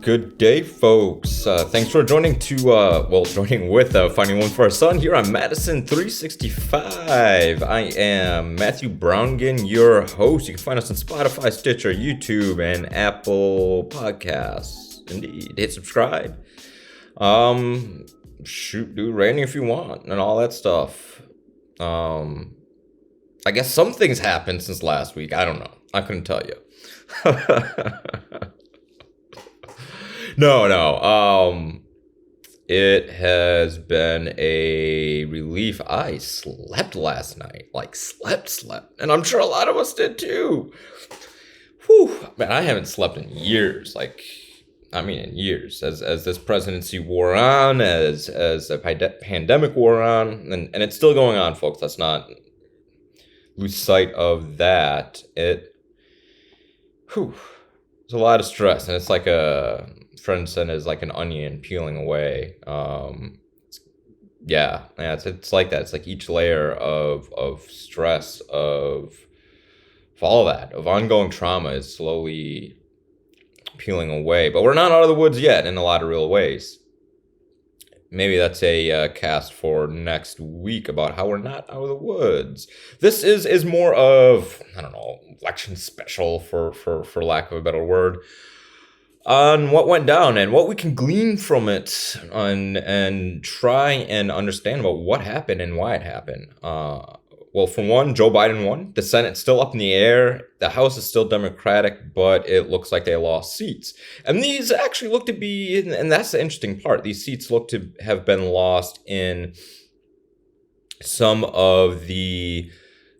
Good day, folks. Thanks for joining with Finding One for Our Son here on Madison 365. I am Matthew Browngan, your host. You can find us on Spotify, Stitcher, YouTube, and Apple Podcasts. Indeed. Hit subscribe. Do rating if you want and all that stuff. I guess some things happened since last week. I don't know. I couldn't tell you. No. It has been a relief. I slept last night. Slept. And I'm sure a lot of us did too. Whew. Man, I haven't slept in years. In years. As this presidency wore on, as the pandemic wore on, and it's still going on, folks. Let's not lose sight of that. There's a lot of stress, and it's like a friend said, is like an onion peeling away. It's like that. It's like each layer of stress of all of that, of ongoing trauma is slowly peeling away. But we're not out of the woods yet in a lot of real ways. Maybe that's a cast for next week about how we're not out of the woods. This is more of, election special for lack of a better word, on what went down and what we can glean from it and try and understand about what happened and why it happened. For one, Joe Biden won. The Senate's still up in the air. The House is still Democratic, but it looks like they lost seats. And these actually look to be, and that's the interesting part, these seats look to have been lost in some of the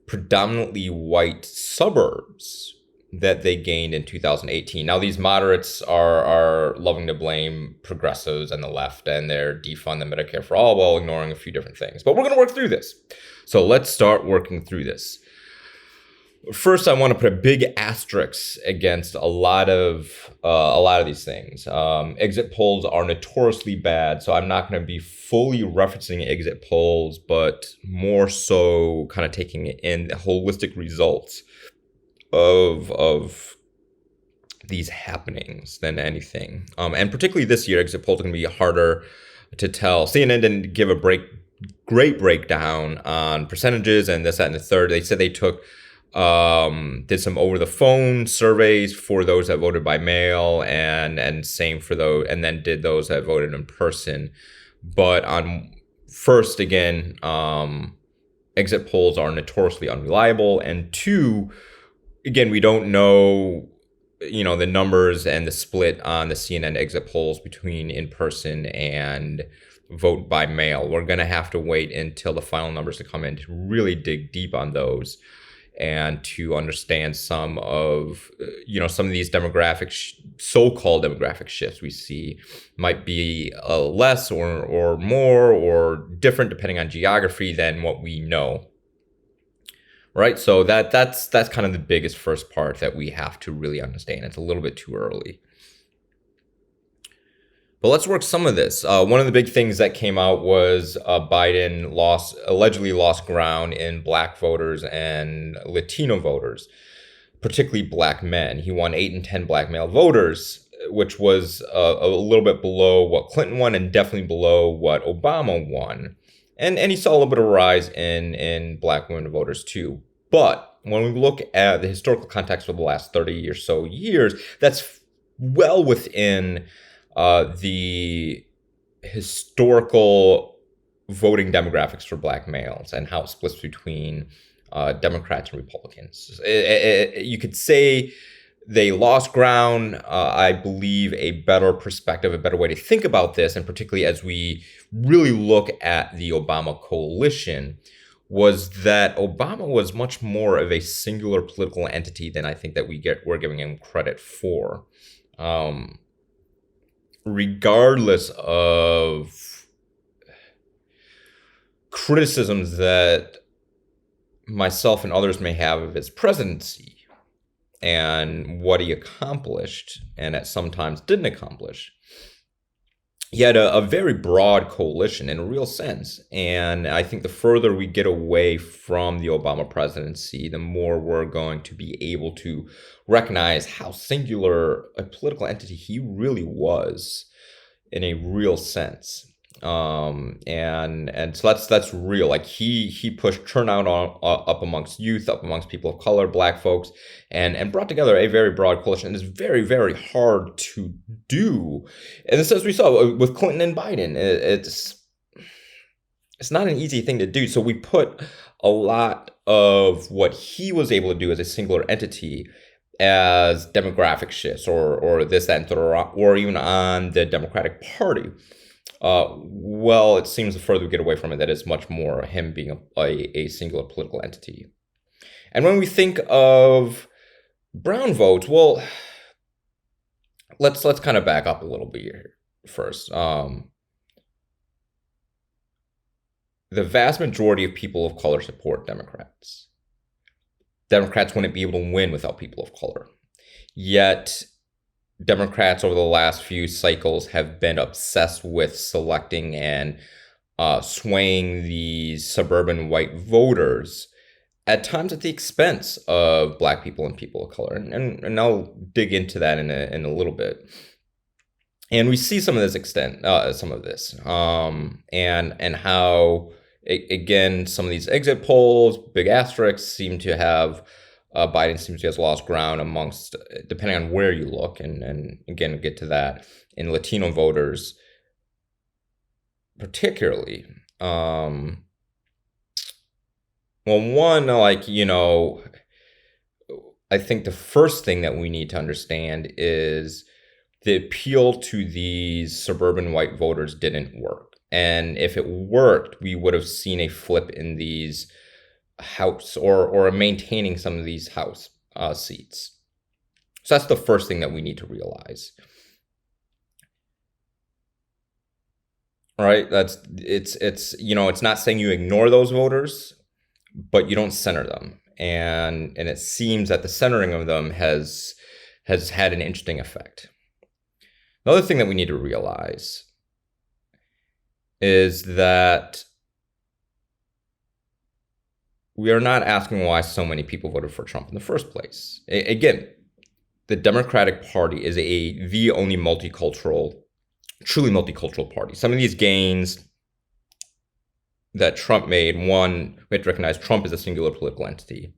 predominantly white suburbs that they gained in 2018. Now, these moderates are loving to blame progressives and the left, and they're defund the Medicare for all while ignoring a few different things. But we're going to work through this. So let's start working through this. First, I want to put a big asterisk against a lot of these things. Exit polls are notoriously bad, so I'm not going to be fully referencing exit polls, but more so kind of taking in the holistic results of these happenings than anything. And particularly this year, exit polls are going to be harder to tell. CNN didn't give a great breakdown on percentages and this, that, and the third. They said they took did some over the phone surveys for those that voted by mail and same for those, and then did those that voted in person. But first, again, exit polls are notoriously unreliable, and two, again, we don't know, the numbers and the split on the CNN exit polls between in-person and vote by mail. We're going to have to wait until the final numbers to come in to really dig deep on those and to understand some of these so-called demographic shifts we see might be less or more or different depending on geography than what we know. Right, so that's kind of the biggest first part that we have to really understand. It's a little bit too early. But let's work some of this. One of the big things that came out was Biden allegedly lost ground in black voters and Latino voters, particularly black men. He won 8 in 10 black male voters, which was a little bit below what Clinton won and definitely below what Obama won. And he saw a little bit of a rise in black women voters too. But when we look at the historical context of the last 30 or so years, that's well within the historical voting demographics for black males and how it splits between Democrats and Republicans. You could say they lost ground. I believe a better perspective, a better way to think about this, and particularly as we really look at the Obama coalition, was that Obama was much more of a singular political entity than I think that we're giving him credit for. Regardless of criticisms that myself and others may have of his presidency and what he accomplished and at sometimes didn't accomplish, he had a very broad coalition in a real sense. And I think the further we get away from the Obama presidency, the more we're going to be able to recognize how singular a political entity he really was in a real sense. And so that's real. Like he pushed turnout up amongst youth, up amongst people of color, Black folks, and brought together a very broad coalition. It's very, very hard to do. And this, as we saw with Clinton and Biden, it's not an easy thing to do. So we put a lot of what he was able to do as a singular entity as demographic shifts or this, that, and or even on the Democratic Party. Well, it seems the further we get away from it, that it's much more him being a singular political entity. And when we think of brown votes, well, let's kind of back up a little bit here first. The vast majority of people of color support Democrats. Democrats wouldn't be able to win without people of color. Yet Democrats over the last few cycles have been obsessed with selecting and swaying these suburban white voters, at times at the expense of Black people and people of color. And I'll dig into that in a little bit. And we see some of this and how, again, some of these exit polls, big asterisks, seem to have Biden seems to have lost ground amongst, depending on where you look, and again, we'll get to that, in Latino voters particularly. Well, one, like, I think the first thing that we need to understand is the appeal to these suburban white voters didn't work. And if it worked, we would have seen a flip in these House or maintaining some of these House seats. So that's the first thing that we need to realize. All right, it's not saying you ignore those voters, but you don't center them. And it seems that the centering of them has had an interesting effect. Another thing that we need to realize is that we are not asking why so many people voted for Trump in the first place. Again, the Democratic Party is the only truly multicultural party. Some of these gains that Trump made, one, we have to recognize Trump is a singular political entity.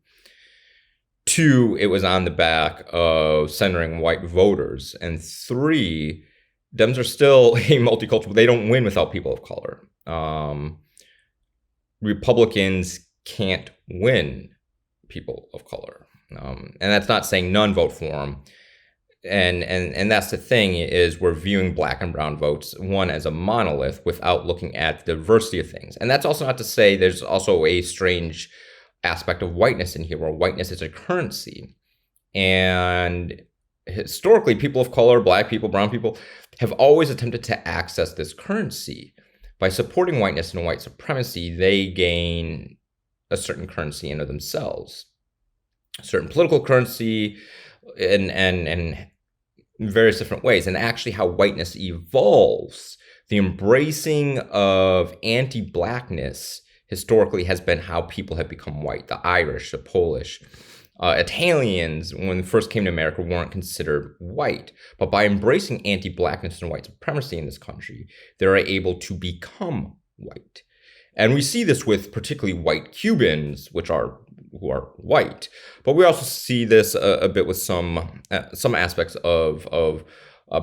Two, it was on the back of centering white voters. And three, Dems are still a multicultural. They don't win without people of color. Republicans can't win people of color. And that's not saying none vote for them. And that's the thing, is we're viewing Black and brown votes, one, as a monolith without looking at the diversity of things. And that's also not to say there's also a strange aspect of whiteness in here, where whiteness is a currency. And historically, people of color, Black people, brown people, have always attempted to access this currency. By supporting whiteness and white supremacy, they gain a certain currency into themselves, a certain political currency, and various different ways. And actually how whiteness evolves, the embracing of anti-Blackness historically has been how people have become white. The Irish, the Polish, Italians, when they first came to America, weren't considered white. But by embracing anti-Blackness and white supremacy in this country, they're able to become white. And we see this with particularly white Cubans, who are white. But we also see this a bit with some aspects of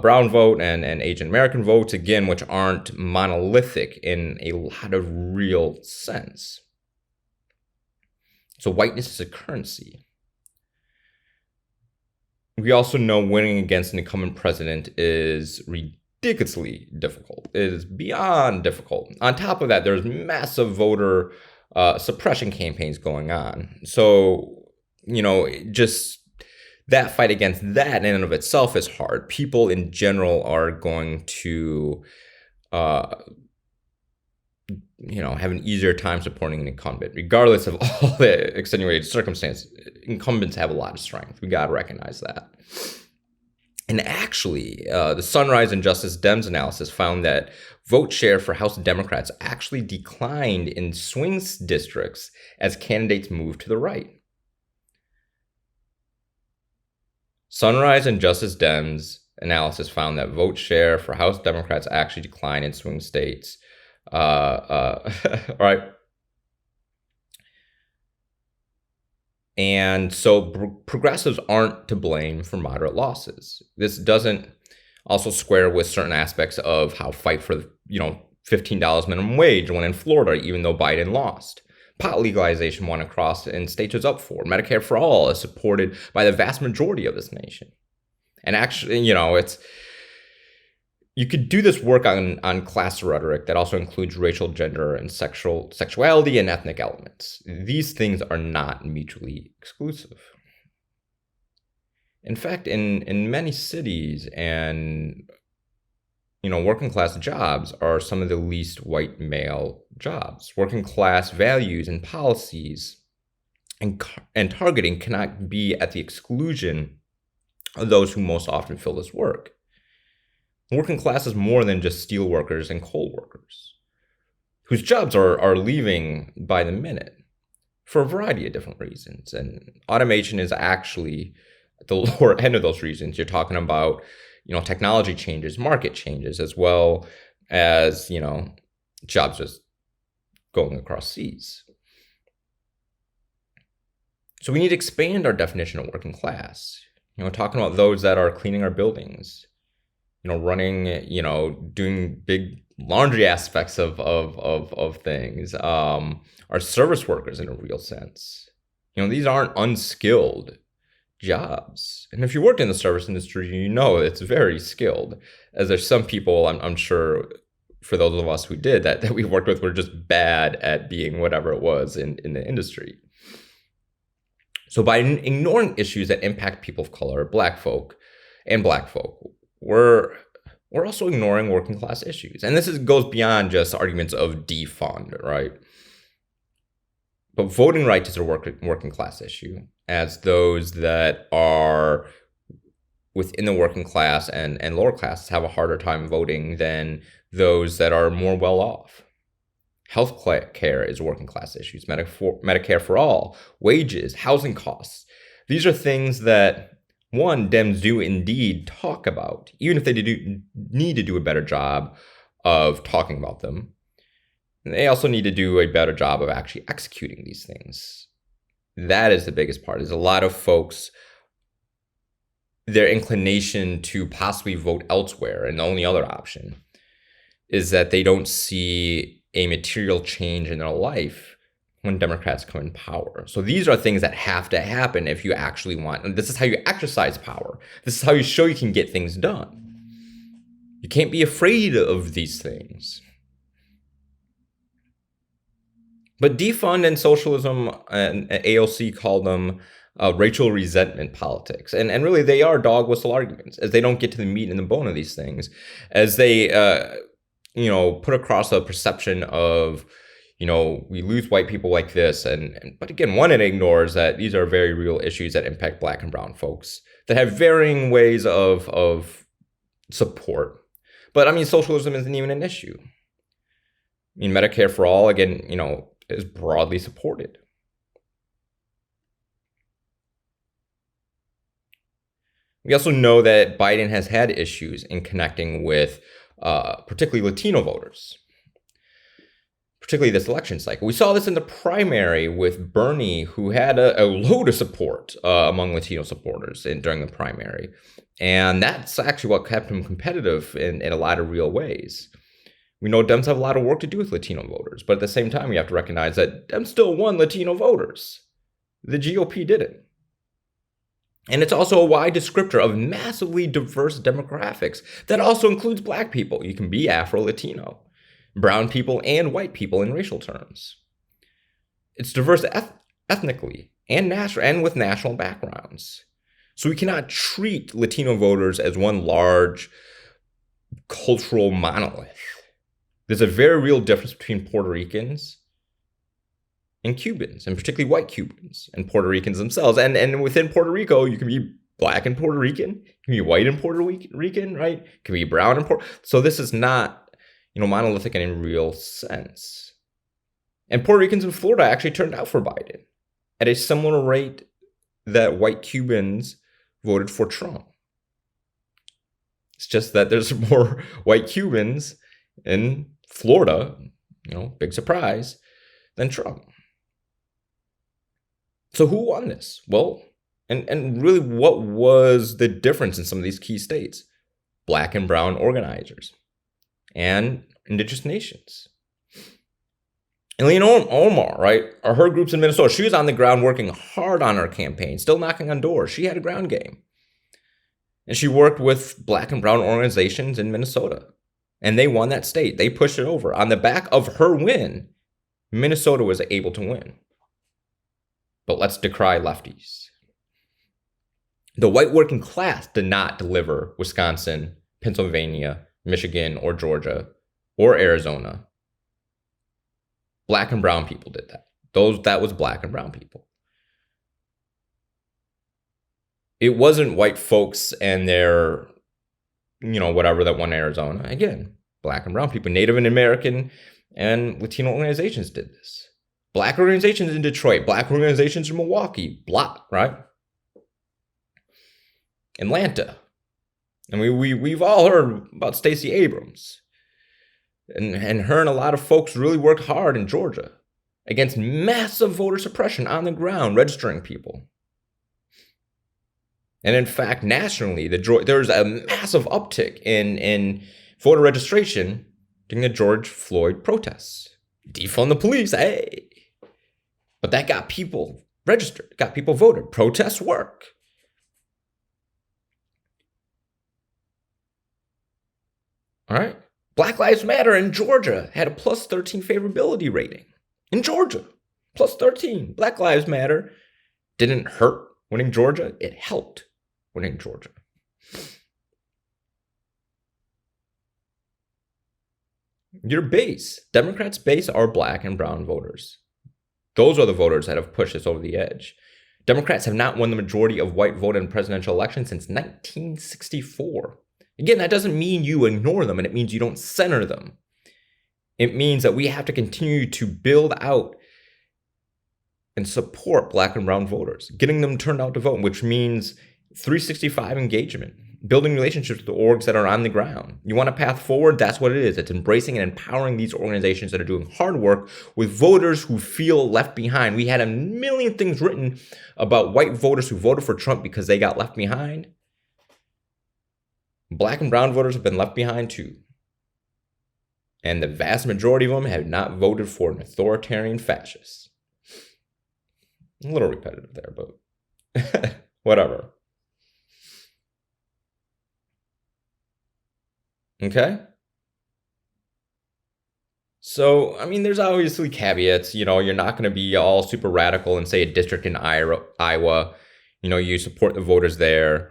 brown vote and Asian American votes, again, which aren't monolithic in a lot of real sense. So whiteness is a currency. We also know winning against an incumbent president is ridiculously difficult. It is beyond difficult. On top of that, there's massive voter suppression campaigns going on. So, just that fight against that in and of itself is hard. People in general are going to, have an easier time supporting an incumbent, regardless of all the extenuating circumstances. Incumbents have a lot of strength. We got to recognize that. And actually, the Sunrise and Justice Dems analysis found that vote share for House Democrats actually declined in swing districts as candidates moved to the right. Sunrise and Justice Dems analysis found that vote share for House Democrats actually declined in swing states. All right. And so progressives aren't to blame for moderate losses. This doesn't also square with certain aspects of how fight for, $15 minimum wage went in Florida, even though Biden lost. Pot legalization won across and states was up for. Medicare for all is supported by the vast majority of this nation. And actually, you could do this work on class rhetoric that also includes racial, gender, and sexuality and ethnic elements. These things are not mutually exclusive. In fact, in many cities and working class jobs are some of the least white male jobs. Working class values and policies and targeting cannot be at the exclusion of those who most often fill this work. Working class is more than just steel workers and coal workers, whose jobs are leaving by the minute for a variety of different reasons. And automation is actually at the lower end of those reasons. You're talking about, technology changes, market changes, as well as, jobs just going across seas. So we need to expand our definition of working class. Talking about those that are cleaning our buildings, running, doing big laundry aspects of things, are service workers in a real sense. These aren't unskilled jobs. And if you work in the service industry, it's very skilled, as there's some people, I'm sure, for those of us who did that we worked with, were just bad at being whatever it was in the industry. So by ignoring issues that impact people of color, black folk, we're also ignoring working class issues. And this goes beyond just arguments of defund, right? But voting rights is a working class issue, as those that are within the working class and lower classes have a harder time voting than those that are more well off. Health care is working class issues, Medicare for all, wages, housing costs. These are things that, one, Dems do indeed talk about, even if they need to do a better job of talking about them. And they also need to do a better job of actually executing these things. That is the biggest part, is a lot of folks, their inclination to possibly vote elsewhere, and the only other option is that they don't see a material change in their life when Democrats come in power. So these are things that have to happen if you actually want, and this is how you exercise power. This is how you show you can get things done. You can't be afraid of these things. But defund and socialism, and AOC call them racial resentment politics. And really they are dog whistle arguments, as they don't get to the meat and the bone of these things, as they put across a perception of, we lose white people like this. But again, one, it ignores that these are very real issues that impact black and brown folks that have varying ways of support. But socialism isn't even an issue. Medicare for all, again, is broadly supported. We also know that Biden has had issues in connecting with particularly Latino voters, particularly this election cycle. We saw this in the primary with Bernie, who had a load of support among Latino supporters during the primary. And that's actually what kept him competitive in a lot of real ways. We know Dems have a lot of work to do with Latino voters, but at the same time, we have to recognize that Dems still won Latino voters. The GOP didn't. And it's also a wide descriptor of massively diverse demographics that also includes black people. You can be Afro-Latino, brown people, and white people in racial terms. It's diverse ethnically and with national backgrounds. So we cannot treat Latino voters as one large cultural monolith. There's a very real difference between Puerto Ricans and Cubans, and particularly white Cubans and Puerto Ricans themselves. And within Puerto Rico, you can be black and Puerto Rican, can be white and Puerto Rican, right? Can be brown and Puerto. So this is not, monolithic in a real sense. And Puerto Ricans in Florida actually turned out for Biden at a similar rate that white Cubans voted for Trump. It's just that there's more white Cubans in Florida, big surprise, than Trump. So who won this? Well, and really, what was the difference in some of these key states? Black and brown organizers and indigenous nations. And Leon Omar, right, are her groups in Minnesota. She was on the ground working hard on her campaign, still knocking on doors. She had a ground game. And she worked with black and brown organizations in Minnesota. And they won that state. They pushed it over. On the back of her win, Minnesota was able to win. But let's decry lefties. The white working class did not deliver Wisconsin, Pennsylvania, Michigan, or Georgia, or Arizona. Black and brown people did that. That was black and brown people. It wasn't white folks and their, whatever that won Arizona. Again, black and brown people, Native and American and Latino organizations did this. Black organizations in Detroit, black organizations in Milwaukee, right? Atlanta. And we've all heard about Stacey Abrams. And her and a lot of folks really worked hard in Georgia against massive voter suppression on the ground, registering people. And in fact, nationally, there's a massive uptick in voter registration during the George Floyd protests. Defund the police, hey. But that got people registered, got people voted. Protests work. All right. Black Lives Matter in Georgia had a plus 13 favorability rating. In Georgia, plus 13. Black Lives Matter didn't hurt winning Georgia. It helped winning Georgia. Your base, Democrats' base are black and brown voters. Those are the voters that have pushed us over the edge. Democrats have not won the majority of white vote in presidential elections since 1964. Again, that doesn't mean you ignore them, and it means you don't center them. It means that we have to continue to build out and support black and brown voters, getting them turned out to vote, which means 365 engagement, building relationships with the orgs that are on the ground. You want a path forward? That's what it is. It's embracing and empowering these organizations that are doing hard work with voters who feel left behind. We had a million things written about white voters who voted for Trump because they got left behind. Black and brown voters have been left behind too. And the vast majority of them have not voted for an authoritarian fascist. A little repetitive there, but whatever. Okay? So, there's obviously caveats. You're not going to be all super radical and say a district in Iowa. You support the voters there.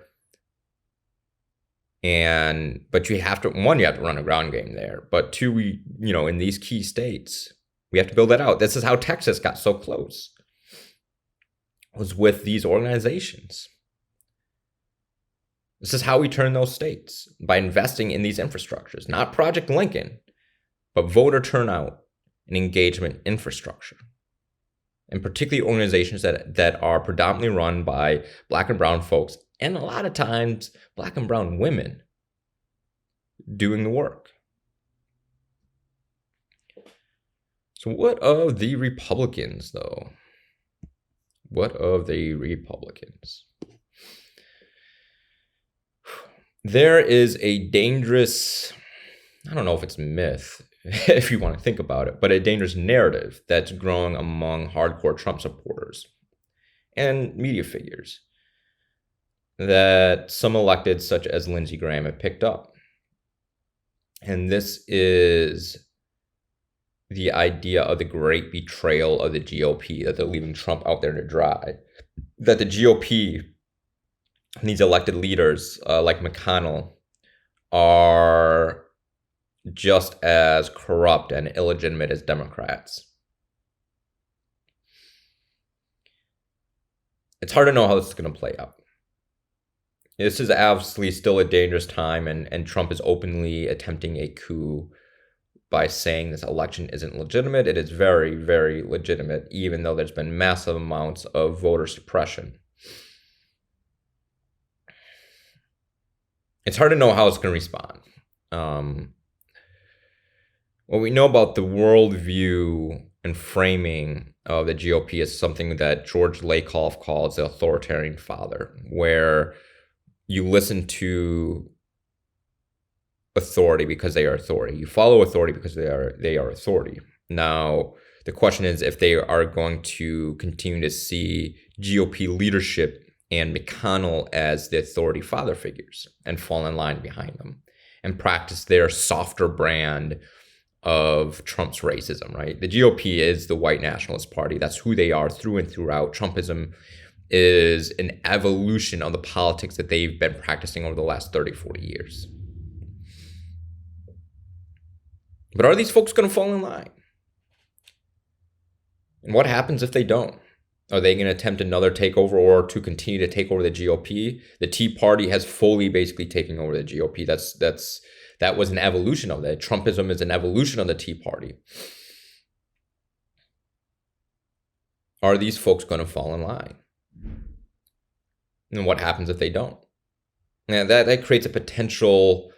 But you have to run a ground game there. But two, in these key states, we have to build that out. This is how Texas got so close. It was with these organizations. This is how we turn those states, by investing in these infrastructures, not Project Lincoln, but voter turnout and engagement infrastructure. And particularly organizations that are predominantly run by black and brown folks, and a lot of times black and brown women doing the work. So what of the Republicans, though? What of the Republicans? There is a dangerous, I don't know if it's myth, if you want to think about it, but a dangerous narrative that's growing among hardcore Trump supporters and media figures that some electeds, such as Lindsey Graham, have picked up. And this is the idea of the great betrayal of the GOP, that they're leaving Trump out there to dry, that the GOP and these elected leaders like McConnell are just as corrupt and illegitimate as Democrats. It's hard to know how this is going to play out. This is obviously still a dangerous time, and Trump is openly attempting a coup by saying this election isn't legitimate. It is very, very legitimate, even though there's been massive amounts of voter suppression. It's hard to know how it's going to respond. What we know about the worldview and framing of the GOP is something that George Lakoff calls the authoritarian father, where you listen to authority because they are authority. You follow authority because they are authority. Now, the question is if they are going to continue to see GOP leadership and McConnell as the authority father figures and fall in line behind them and practice their softer brand of Trump's racism, right? The GOP is the white nationalist party. That's who they are through and throughout. Trumpism is an evolution of the politics that they've been practicing over the last 30, 40 years. But are these folks going to fall in line? And what happens if they don't? Are they going to attempt another takeover or to continue to take over the GOP? The Tea Party has fully basically taken over the GOP. That was an evolution of that. Trumpism is an evolution of the Tea Party. Are these folks going to fall in line? And what happens if they don't? And that creates a potential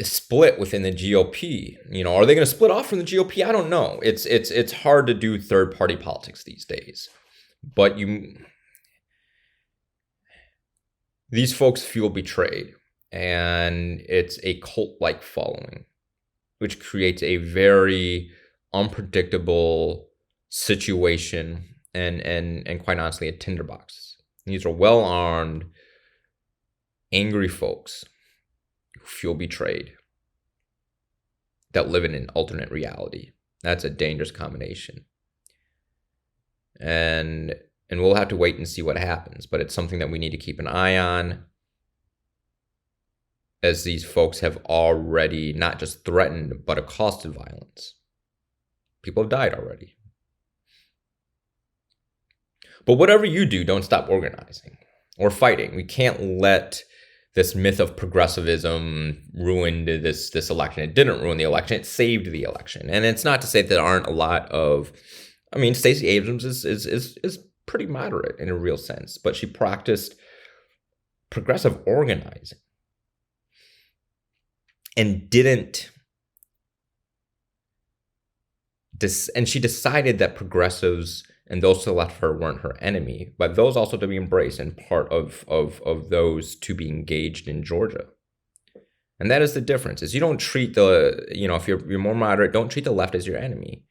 split within the GOP. Are they going to split off from the GOP? I don't know. It's hard to do third party politics these days. But these folks feel betrayed, and it's a cult-like following, which creates a very unpredictable situation and quite honestly a tinderbox. These are well-armed, angry folks who feel betrayed, that live in an alternate reality. That's a dangerous combination. And we'll have to wait and see what happens, but it's something that we need to keep an eye on, as these folks have already not just threatened, but accosted violence. People have died already. But whatever you do, don't stop organizing or fighting. We can't let this myth of progressivism ruined this election. It didn't ruin the election. It saved the election. And it's not to say that there aren't a lot of, Stacey Abrams is pretty moderate in a real sense, but she practiced progressive organizing and and she decided that progressives and those to the left of her weren't her enemy, but those also to be embraced and part of those to be engaged in Georgia. And that is the difference, is you don't treat if you're more moderate, don't treat the left as your enemy.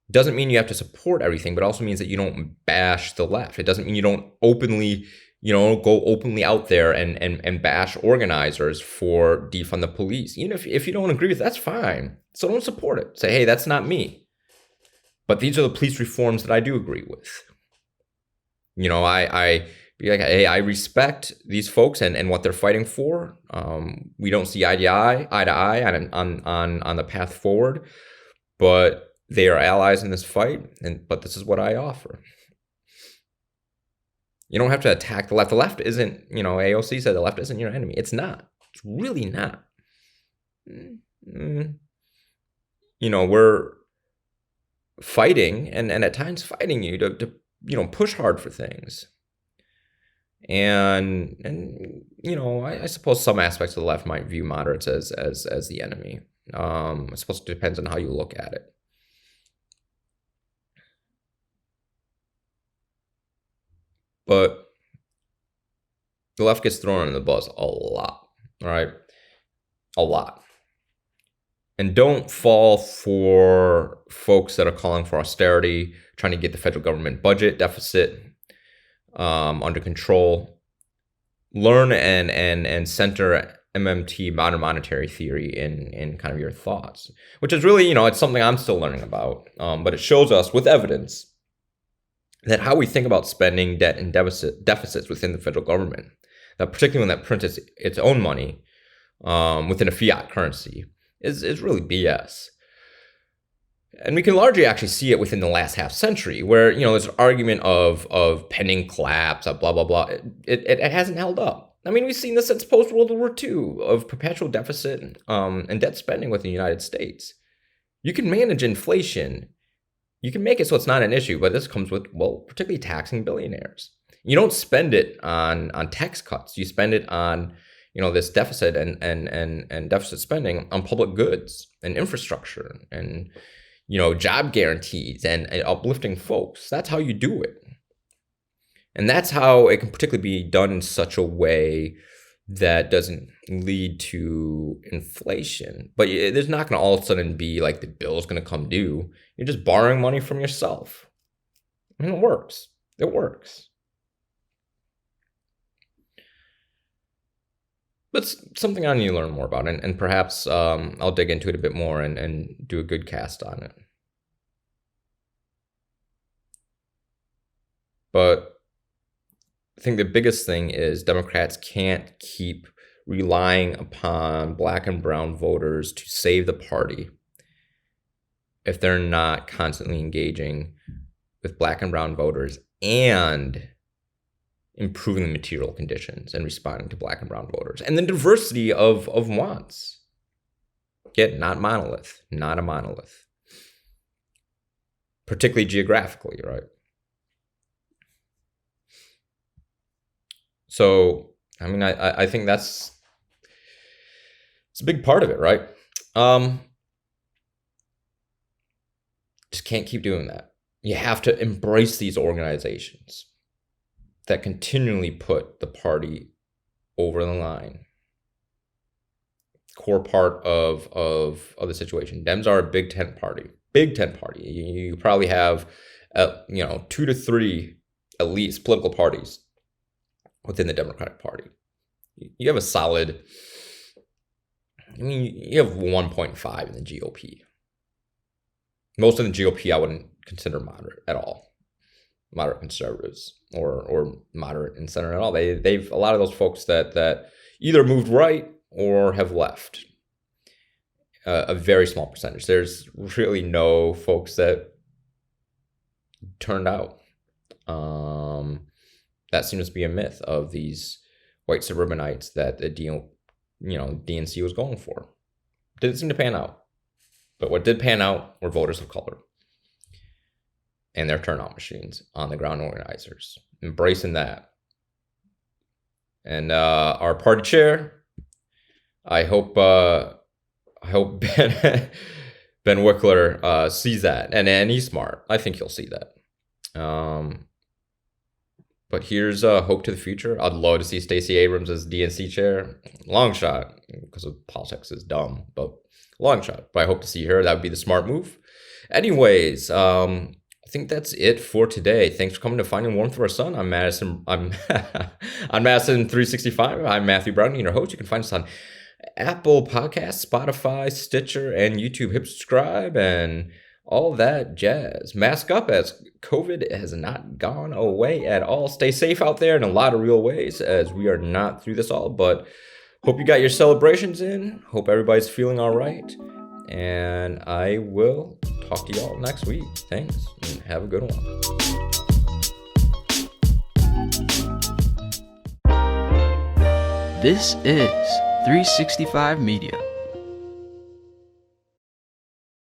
It doesn't mean you have to support everything, but also means that you don't bash the left. It doesn't mean you don't openly, go openly out there and bash organizers for defund the police. Even if you don't agree with it, that's fine. So don't support it. Say, hey, that's not me. But these are the police reforms that I do agree with. I be like, hey, I respect these folks and what they're fighting for. We don't see eye to eye on the path forward, but they are allies in this fight. But this is what I offer. You don't have to attack the left. The left isn't, AOC said the left isn't your enemy. It's not. It's really not. We're fighting and at times fighting you to push hard for things. And I suppose some aspects of the left might view moderates as the enemy. I suppose it depends on how you look at it. But the left gets thrown under the bus a lot, all right? A lot. And don't fall for folks that are calling for austerity, trying to get the federal government budget deficit under control. Learn and center MMT, modern monetary theory, in kind of your thoughts, which is really, it's something I'm still learning about. But it shows us with evidence that how we think about spending, debt, and deficits within the federal government, that particularly when that prints its own money within a fiat currency, is really BS. And we can largely actually see it within the last half century, where there's an argument of pending collapse, of blah blah blah. It hasn't held up. I mean, we've seen this since post-World War II of perpetual deficit and debt spending within the United States. You can manage inflation. You can make it so it's not an issue, but this comes with, well, particularly taxing billionaires. You don't spend it on tax cuts. You spend it on, this deficit and deficit spending on public goods and infrastructure and, job guarantees and uplifting folks. That's how you do it. And that's how it can particularly be done in such a way that doesn't lead to inflation. But there's not going to all of a sudden be like the bill's going to come due. You're just borrowing money from yourself. I mean, it works. It works. But it's something I need to learn more about. And perhaps I'll dig into it a bit more and do a good cast on it. But I think the biggest thing is Democrats can't keep relying upon Black and brown voters to save the party if they're not constantly engaging with Black and brown voters and improving the material conditions and responding to Black and brown voters and the diversity of wants. Yet not a monolith, particularly geographically, right? So, I mean, I think it's a big part of it, right? Just can't keep doing that. You have to embrace these organizations that continually put the party over the line. Core part of the situation. Dems are a big tent party. You probably have, 2 to 3 at least political parties within the Democratic Party. You have a solid, you have 1.5 in the GOP. Most of the GOP I wouldn't consider moderate at all. Moderate conservatives or moderate in center at all. They've a lot of those folks that either moved right or have left. A very small percentage. There's really no folks that turned out. That seems to be a myth of these white suburbanites that the DNC was going for. Didn't seem to pan out. But what did pan out were voters of color and their turnout machines, on the ground organizers, embracing that. And our party chair, I hope Ben Wickler sees that, and he's smart. I think he'll see that. But here's hope to the future. I'd love to see Stacey Abrams as DNC chair. Long shot, because of politics is dumb, but long shot. But I hope to see her. That would be the smart move. Anyways, I think that's it for today. Thanks for coming to Finding Warmth for Our Sun. I'm Madison. I'm Madison 365. I'm Matthew Brown, your host. You can find us on Apple Podcasts, Spotify, Stitcher, and YouTube. Hit subscribe and all that jazz. Mask up, as COVID has not gone away at all. Stay safe out there in a lot of real ways, as we are not through this all. But hope you got your celebrations in. Hope everybody's feeling all right. And I will talk to y'all next week. Thanks, and have a good one. This is 365 Media.